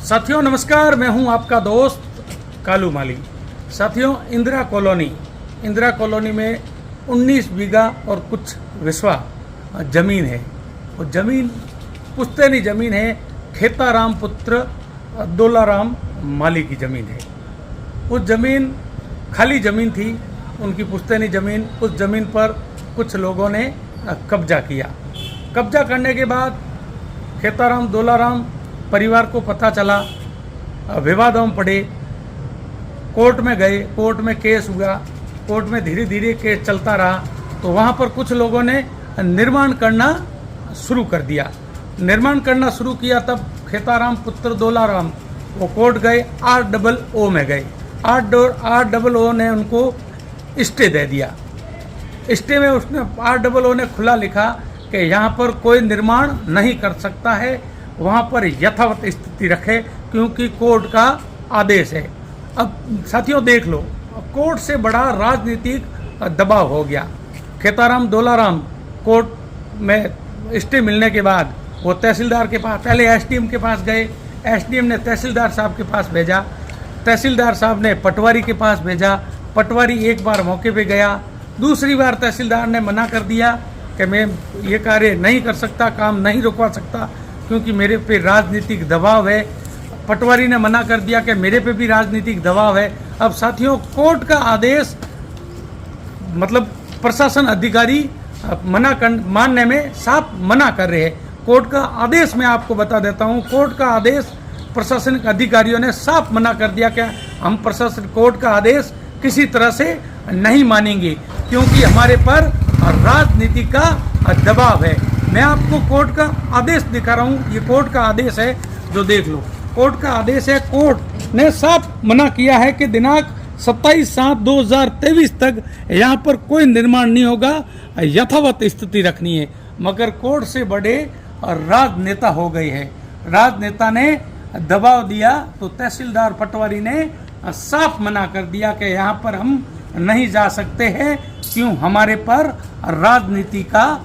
साथियों नमस्कार, मैं हूं आपका दोस्त कालू माली। साथियों इंदिरा कॉलोनी में 19 बीघा और कुछ विस्वा जमीन है। वो जमीन पुश्तैनी जमीन है, खेताराम पुत्र दोलाराम माली की जमीन है। उस जमीन खाली जमीन थी, उनकी पुश्तैनी जमीन। उस जमीन पर कुछ लोगों ने कब्जा किया। कब्जा करने के बाद खेताराम दोलाराम परिवार को पता चला, विवादों में पड़े, कोर्ट में गए, कोर्ट में केस हुआ, कोर्ट में धीरे धीरे केस चलता रहा। तो वहाँ पर कुछ लोगों ने निर्माण करना शुरू कर दिया। निर्माण करना शुरू किया तब खेताराम पुत्र दोलाराम वो कोर्ट गए, ROO में गए। ROO ने उनको स्टे दे दिया। स्टे में उसने ROO ने खुला लिखा कि यहाँ पर कोई निर्माण नहीं कर सकता है, वहाँ पर यथावत स्थिति रखे, क्योंकि कोर्ट का आदेश है। अब साथियों देख लो, कोर्ट से बड़ा राजनीतिक दबाव हो गया। खेताराम दोलाराम कोर्ट में स्टे मिलने के बाद वो तहसीलदार के पास, पहले SDM के पास गए। SDM ने तहसीलदार साहब के पास भेजा, तहसीलदार साहब ने पटवारी के पास भेजा। पटवारी एक बार मौके पे गया, दूसरी बार तहसीलदार ने मना कर दिया कि मैं ये कार्य नहीं कर सकता, काम नहीं रुकवा सकता, क्योंकि मेरे पे राजनीतिक दबाव है। पटवारी ने मना कर दिया कि मेरे पे भी राजनीतिक दबाव है। अब साथियों कोर्ट का आदेश, मतलब प्रशासन अधिकारी मानने में साफ मना कर रहे हैं। कोर्ट का आदेश मैं आपको बता देता हूँ, कोर्ट का आदेश प्रशासनिक अधिकारियों ने साफ मना कर दिया कि हम प्रशासन कोर्ट का आदेश किसी तरह से नहीं मानेंगे, क्योंकि हमारे पर राजनीति का दबाव है। मैं आपको कोर्ट का आदेश दिखा रहा हूँ, ये कोर्ट का आदेश है, जो देख लो। कोर्ट का आदेश है, कोर्ट ने साफ मना किया है कि दिनांक 27/7/2023 तक यहाँ पर कोई निर्माण नहीं होगा, यथावत स्थिति रखनी है। मगर कोर्ट से बड़े राजनेता हो गए हैं। राजनेता ने दबाव दिया तो तहसीलदार पटवारी ने साफ मना कर दिया कि यहाँ पर हम नहीं जा सकते हैं, क्यों, हमारे पर राजनीति का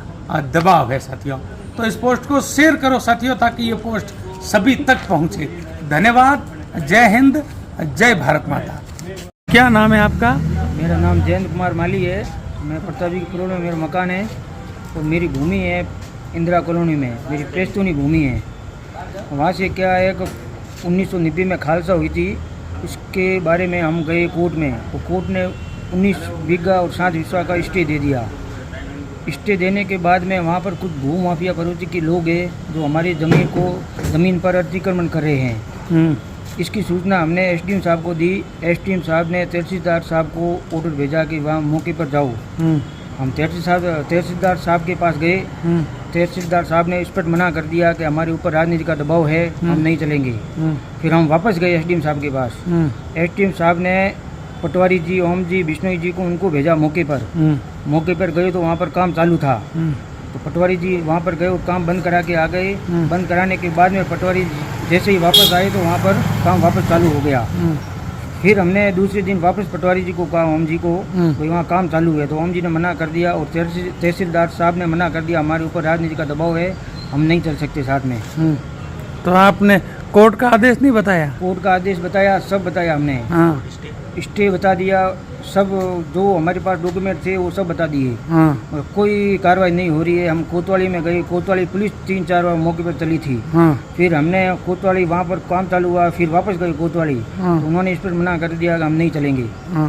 दबाव है। साथियों तो इस पोस्ट को शेयर करो साथियों, ताकि ये पोस्ट सभी तक पहुंचे। धन्यवाद। जय हिंद, जय भारत माता। क्या नाम है आपका? मेरा नाम जयंत कुमार माली है। मैं प्रतापी कॉलोनी में मेरा मकान है और मेरी भूमि है इंदिरा कॉलोनी में, मेरी प्रेस्तूनी भूमि है। वहाँ से क्या है कि 1990 में खालसा हुई थी, उसके बारे में हम गए कोर्ट में। तो कोर्ट ने 19 बीघा और 7 विस्वा का स्टे दे दिया। स्टे देने के बाद में वहाँ पर कुछ भू माफिया प्रवृत्ति के लोग हैं जो हमारी ज़मीन पर अतिक्रमण कर रहे हैं। इसकी सूचना हमने SDM साहब को दी। SDM साहब ने तहसीलदार साहब को ऑर्डर भेजा कि वहाँ मौके पर जाओ। हम तहसीलदार साहब के पास गए। तहसीलदार साहब ने स्पष्ट मना कर दिया कि हमारे ऊपर राजनीति का दबाव है, हम नहीं चलेंगे। फिर हम वापस गए SDM साहब के पास। SDM साहब ने पटवारी जी, ओम जी, विष्णु जी को उनको भेजा मौके पर। मौके पर गए तो वहाँ पर काम चालू था। तो पटवारी जी वहाँ पर गए और काम बंद करा के आ गए। बंद कराने के बाद में पटवारी जैसे ही वापस आए तो वहाँ पर काम वापस चालू हो गया। फिर हमने दूसरे दिन वापस पटवारी जी को कहा, ओम जी को, तो वहाँ काम चालू है। तो ओम जी ने मना कर दिया और तहसीलदार साहब ने मना कर दिया, हमारे ऊपर राजनीति का दबाव है, हम नहीं चल सकते साथ में। तो आपने कोर्ट का आदेश नहीं बताया? कोर्ट का आदेश बताया, सब बताया हमने। स्टे बता दिया, सब जो हमारे पास डॉक्यूमेंट थे वो सब बता दिए। कोई कार्रवाई नहीं हो रही है। हम कोतवाली में गए, कोतवाली पुलिस 3-4 बार मौके पर चली थी। फिर हमने कोतवाली, वहाँ पर काम चालू हुआ, फिर वापस गए कोतवाली। तो उन्होंने इस पर मना कर दिया कि हम नहीं चलेंगे,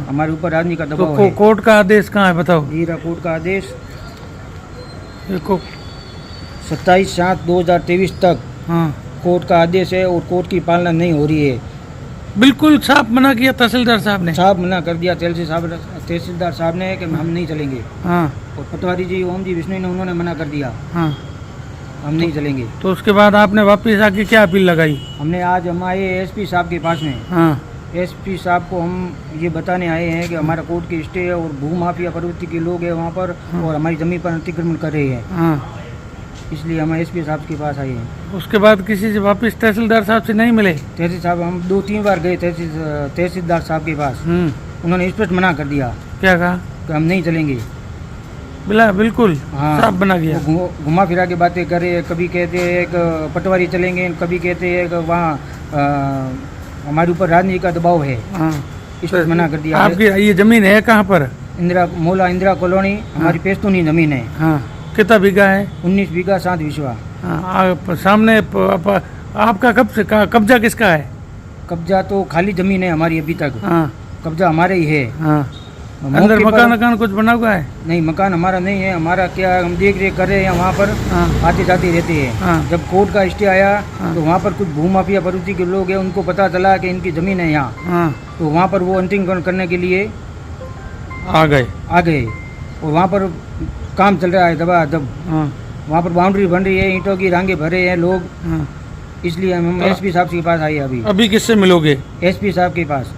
हमारे ऊपर राजनीति का दबाव है। कोर्ट का आदेश कहाँ है बताओ? हीरा कोर्ट का आदेश 27/7/2023 तक कोर्ट का आदेश है और कोर्ट की पालना नहीं हो रही है। बिल्कुल साफ मना किया तहसीलदार साहब ने? साफ मना कर दिया तहसीलदार साहब ने कि हम नहीं चलेंगे। और पटवारी जी, ओम जी, विष्णु ने, उन्होंने मना कर दिया, हम नहीं चलेंगे। तो उसके बाद आपने वापस आके क्या अपील लगाई? हमने आज हम आए SP साहब के पास में। SP साहब को हम ये बताने आए हैं कि हमारा कोर्ट की स्टे है और भू माफिया प्रवृत्ति के लोग हैं वहाँ पर और हमारी जमीन पर अतिक्रमण कर रहे हैं, इसलिए हम SP साहब के पास आए हैं। उसके बाद किसी से वापस तहसीलदार साहब से नहीं मिले? तहसील साहब हम 2-3 बार गए तहसीलदार साहब के पास। उन्होंने स्पष्ट मना कर दिया। क्या कहा? कि हम नहीं चलेंगे। बिल्कुल साफ बना गया। घुमा फिरा के बातें करे, कभी कहते हैं कि पटवारी चलेंगे, कभी कहते हैं कि वहाँ हमारे ऊपर राजनीति का दबाव है, हाँ इस पर मना कर दिया है। आपकी ये जमीन है कहाँ पर? इंदिरा कॉलोनी हमारी पेस्तूनी ज़मीन है। हाँ कितना बीघा है? 19 बीघा 7 विश्वा। हाँ सामने आपका कब्जा किसका है? कब्जा तो खाली ज़मीन है हमारी अभी तक। हाँ कब्जा हमारे ही है। हाँ अंदर मौके मकान पर- वकान कुछ बना हुआ है? नहीं, मकान हमारा नहीं है। हमारा क्या है, हम देख रेख कर रहे हैं, वहाँ पर हाँ आते जाते रहते हैं। हाँ जब कोर्ट का स्टे आया हाँ। तो वहाँ पर कुछ भूमाफिया प्रवृत्ति के लोग हैं, उनको पता चला कि इनकी ज़मीन है यहाँ, हाँ तो वहाँ पर वो अंतिम करने के लिए आ गए। आ गए। और वहाँ पर काम चल रहा है दबादब। हाँ वहाँ पर बाउंड्री बन रही है, ईंटों की रांगे भरे हैं लोग, हाँ इसलिए हम तो- एसपी साहब के पास आए अभी। अभी किससे मिलोगे? एसपी साहब के पास।